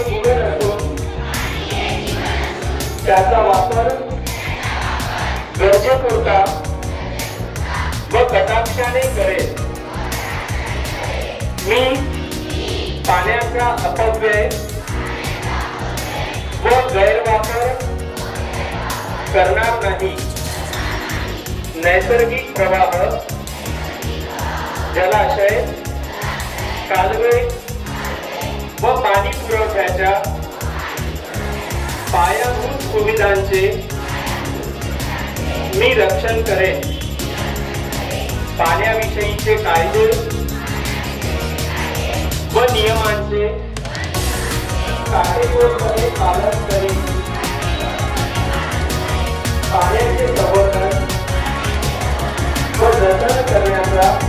जीवन असून त्याचा वापर गरजेपुरता व कटाक्षाने करेल। मी पाण्याचा अपव्यय व गैरवापर करणार नाही। नैसर्गिक प्रवाह, जलाशय, कालवे व पाणी पुरवठ्याच्या पायाभूत सुविधांचे मी रक्षण करेन। पाण्याविषयीचे कायदे व नियमांचे काटेकोरपणे पालन करेन। पाण्याचे संवर्धन व जतन करण्याचा